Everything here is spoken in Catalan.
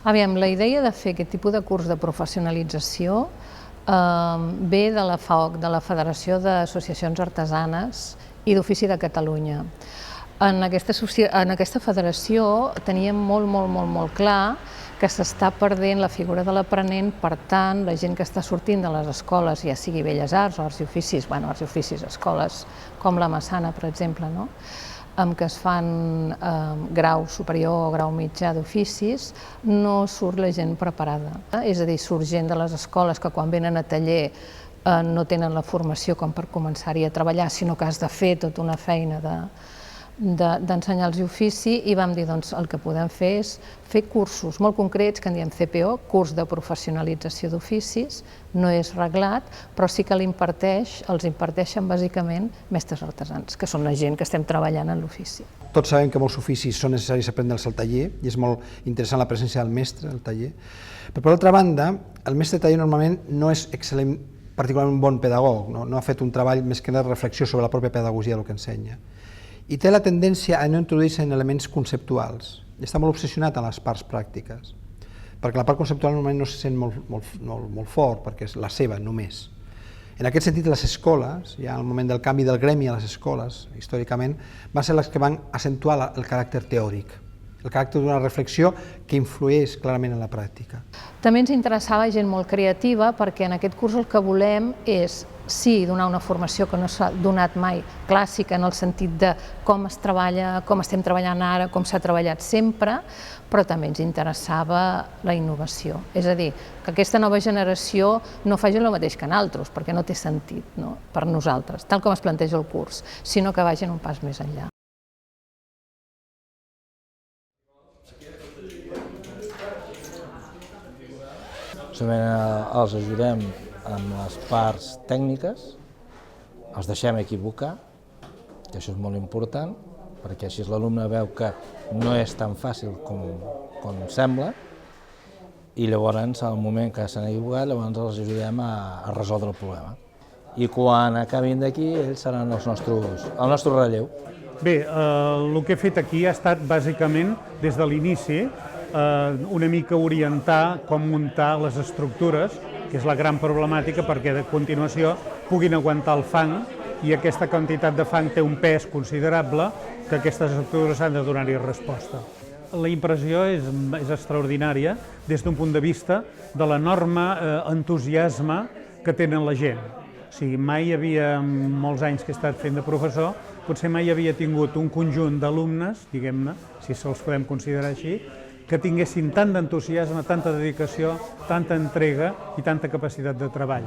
Aviam, la idea de fer aquest tipus de curs de professionalització ve de la FAOC, de la Federació d'Associacions Artesanes i d'Ofici de Catalunya. En aquesta federació teníem molt clar que s'està perdent la figura de l'aprenent, per tant, la gent que està sortint de les escoles, ja sigui Belles Arts o Arts i Oficis, Arts i Oficis, escoles com la Massana, per exemple, amb què es fan grau superior o grau mitjà d'oficis, no surt la gent preparada. És a dir, surt gent de les escoles que quan venen a taller no tenen la formació com per començar-hi a treballar, sinó que has de fer tota una feina d'ensenyar-los ofici, i vam dir, doncs, el que podem fer és fer cursos molt concrets, que en diem CPO, curs de professionalització d'oficis, no és reglat, però sí que els imparteixen bàsicament mestres artesans, que són la gent que estem treballant en l'ofici. Tots sabem que molts oficis són necessaris aprendre'ls al taller, i és molt interessant la presència del mestre al taller, però per altra banda, el mestre de taller normalment no és excel·lent, particularment un bon pedagog, no ha fet un treball més que de reflexió sobre la pròpia pedagogia del que ensenya, i té la tendència a no introduir-se en elements conceptuals, i està molt obsessionat en les parts pràctiques, perquè la part conceptual normalment no se sent molt fort, perquè és la seva només. En aquest sentit, les escoles, ja al moment del canvi del gremi a les escoles, històricament, van ser les que van accentuar el caràcter teòric, el caràcter d'una reflexió que influeix clarament en la pràctica. També ens interessava gent molt creativa, perquè en aquest curs el que volem és, sí, donar una formació que no s'ha donat mai, clàssica, en el sentit de com es treballa, com estem treballant ara, com s'ha treballat sempre, però també ens interessava la innovació. És a dir, que aquesta nova generació no faci el mateix que nosaltres, perquè no té sentit per nosaltres, tal com es planteja el curs, sinó que vagin un pas més enllà. Els ajudem amb les parts tècniques, els deixem equivocar, que això és molt important, perquè així l'alumne veu que no és tan fàcil com sembla, i llavors, al moment que s'han equivocat, llavors els ajudem a resoldre el problema. I quan acabin d'aquí, ells seran el nostre relleu. Bé, el que he fet aquí ha estat bàsicament, des de l'inici, una mica orientar com muntar les estructures, que és la gran problemàtica, perquè a continuació puguin aguantar el fang, i aquesta quantitat de fang té un pes considerable que aquestes estructures han de donar-hi resposta. La impressió és extraordinària des d'un punt de vista de l'enorme entusiasme que tenen la gent. O sigui, mai hi havia, molts anys que he estat fent de professor, potser mai havia tingut un conjunt d'alumnes, diguem-ne, si se'ls podem considerar així, que tinguessin tant d'entusiasme, tanta dedicació, tanta entrega i tanta capacitat de treball.